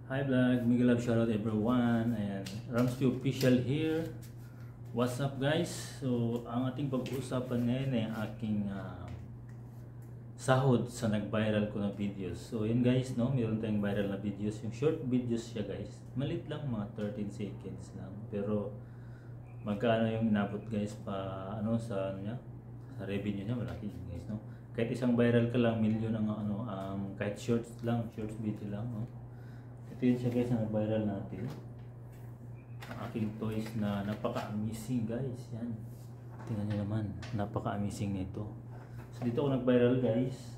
Hi vlog, Miguel Love, shoutout everyone, and Ramsey Official here. What's up guys? So ang ating pag-uusapan ngayon ay aking sahod sa nag-viral ko na videos. So yun guys, no, meron tayong viral na videos, yung short videos siya guys. Malit lang, mga 13 seconds lang. Pero magkano yung inabot guys pa sa niya? Sa revenue niya malaki yun guys, no. Kahit isang viral ka lang, milyon ang kahit shorts video lang, no. Ito yun siya guys na nag-viral natin. Ang aking toys na napaka-amazing guys. Yan. Tingnan nyo naman. Napaka-amazing nito. So dito ako nag-viral guys.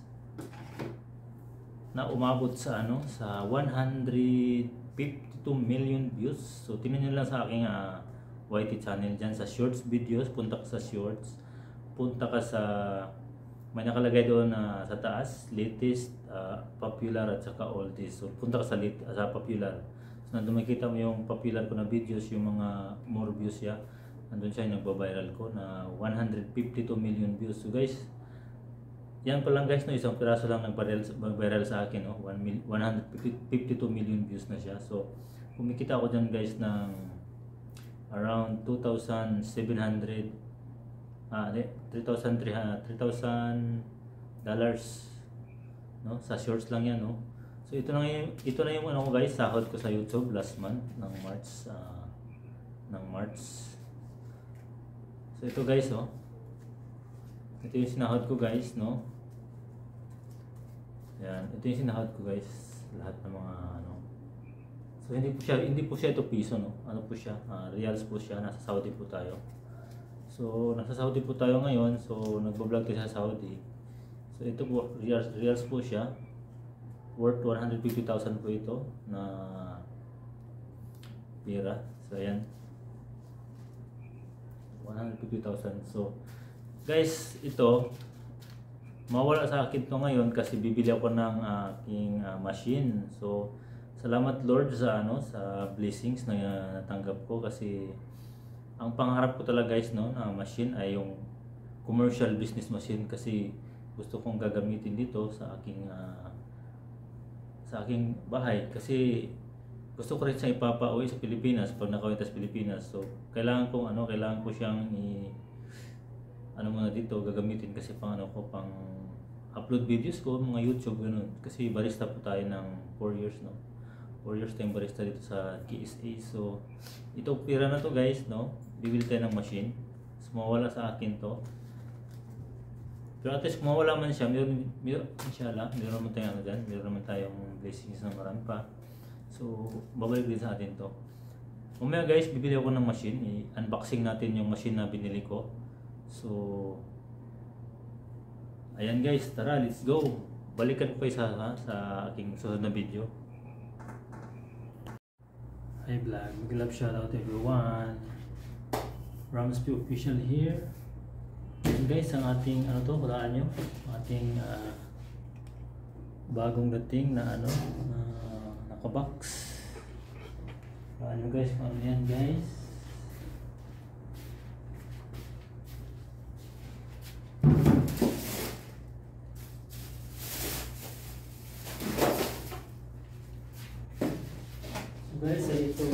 Na umabot sa sa 152 million views. So tingnan nyo lang sa aking YT channel dyan sa shorts videos. Punta ka sa shorts. Punta ka sa may nakalagay doon sa taas, latest, popular at saka oldies. So punta ka sa popular. So nandun makikita mo yung popular ko na videos, yung mga more views siya. Nandun siya yung nagba-viral ko na 152 million views. So guys, yan pa lang guys, no, isang piraso lang nag-viral sa akin, no? 152 million views na siya. So kumikita ako dyan guys ng around $2,300 no, sa shorts lang yan, no. So ito na yung ko guys, sahod ko sa YouTube last month ng March. So ito guys, oh. Ito yung sinahod ko guys, no. Yan, ito yung sinahod ko guys, lahat ng mga So hindi po siya ito piso, no. Ano po siya? Reals po siya, nasa Saudi po tayo. So, nasa Saudi po tayo ngayon. So, nagbablog tayo sa Saudi. So, ito po, reals po siya. Worth 150,000 po ito na pera. So, ayan. 150,000. So, guys, ito, mawala sa akin to ngayon kasi bibili ako ng aking machine. So, salamat Lord sa sa blessings na natanggap ko kasi ang pangarap ko talaga guys, no, na machine ay yung commercial business machine kasi gusto kong gagamitin dito sa aking bahay kasi gusto ko rin siyang ipapauwi sa Pilipinas pag nakauwi sa Pilipinas. So kailangan ko siyang muna dito gagamitin kasi pang upload videos ko mga YouTube ganun kasi barista po tayo ng 4 years, no. 4 years tayong barista dito sa KSA. So ito pira na to guys, no. Bibili tayo ng machine. So mawala sa akin to. Pero at least kung mawala man siya, inshallah, meron naman tayong dyan. Meron naman tayong blessings na marami pa. So babalik din sa atin to. Mamaya guys, bibili ako ng machine. I-unboxing natin yung machine na binili ko. So ayan guys, tara, let's go. Balikan ko kayo sa aking susunod na video. Hi vlog, Miguel Love, shoutout everyone. Ramsey Official here. And guys, ang ating hulaan nyo, ating bagong dating na nakabox. Hulaan nyo guys kung ano yan guys. So guys, ito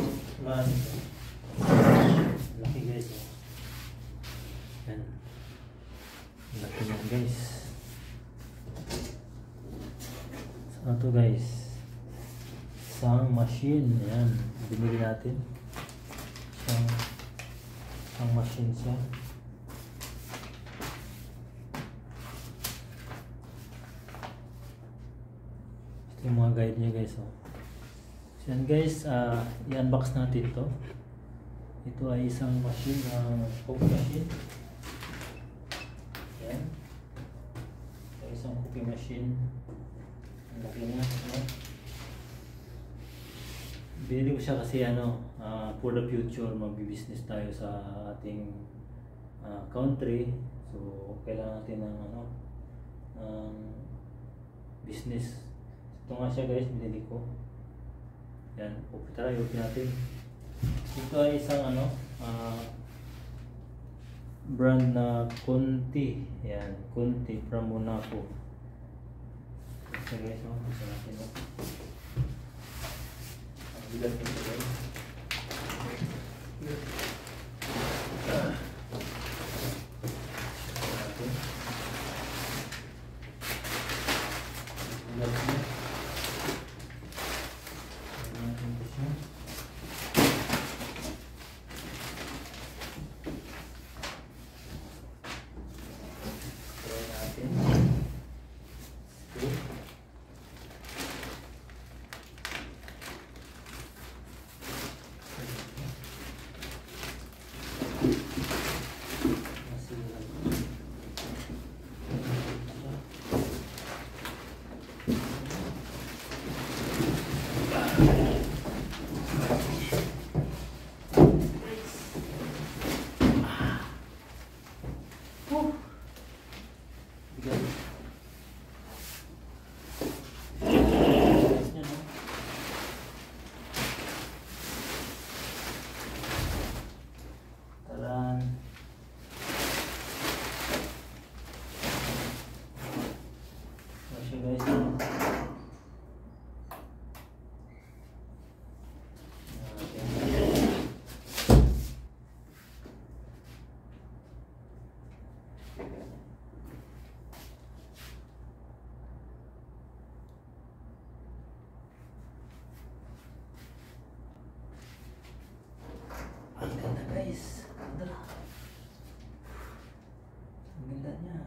laki guys, oh. Yan. Laki yan guys. So ano to guys? Isang machine. Yan. Binili natin. Isang machine siya. Ito yung mga guide niya guys, oh. So yan guys, i-unbox natin to. Ito ay isang machine, coffee machine. Yan. Ito ay isang coffee machine. Ang laki niya, no? Binili ko siya kasi for the future, magbi-business tayo sa ating country. So kailangan natin ng business. Ito nga siya guys, binili ko. Yan, tara, i-open natin. Ito ay isang brand na Conti. Yan, Conti from Monaco. So guys, isa natin. Bigat nito guys. Ang ganda guys, ganda. Ang ganda niya.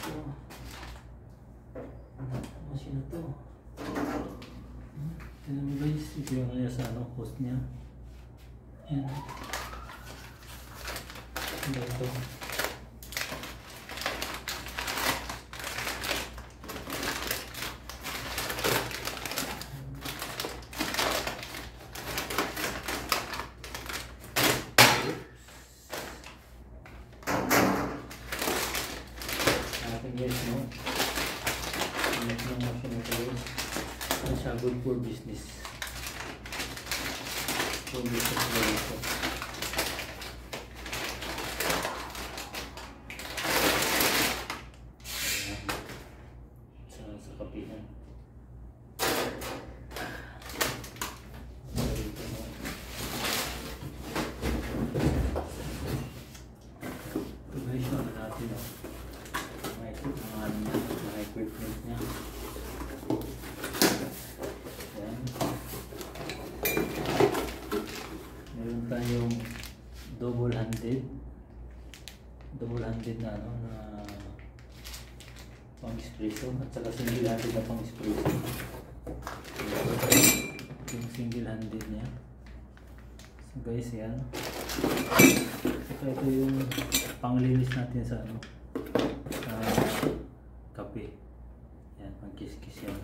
So, machine na to. Tignan mo guys, ito yung kanya sa post niya. Yan. Ang ganda to. Yes, no? Next na machine ito guys. Ano siya? Good for business. For business na ito. Sa kapihan. Ito guys, ano natin o. Mga equipment niya. Yan. Meron tayong double-handed na ano na pang espresso at saka single-handed na pang espresso. Yung single-handed niya. So guys, yan. Ito yung panglinis natin sa ano kape. Yan, pang kiss-kiss yan.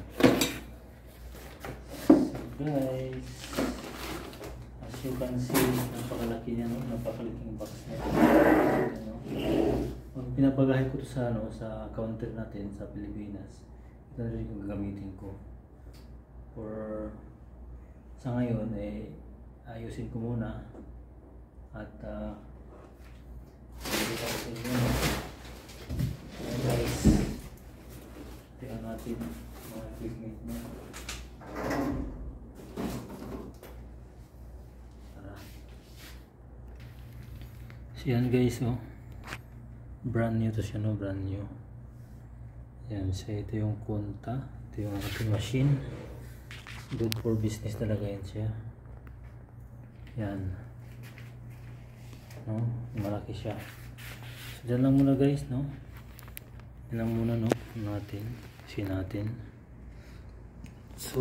So guys, as you can see, napakalaki niya, no? Napakalaking box niya. Pinapagahin ko to sa ano, sa counter natin sa Pilipinas. Ito na rin yung gagamitin ko. Sa ngayon, ayusin ko muna at dito ako sa inyo. Guys, tingnan natin mga equipment niya. Tara. So yan guys, oh. Brand new to siya, no? Brand new. Yan, so ito yung Kunta. Ito yung ating machine. Good for business talaga yan siya. Yan. No? Malaki siya. So dyan lang muna guys, no? Dyan lang muna, no? Natin. So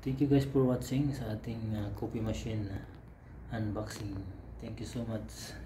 thank you guys for watching sa ating coffee machine unboxing. Thank you so much.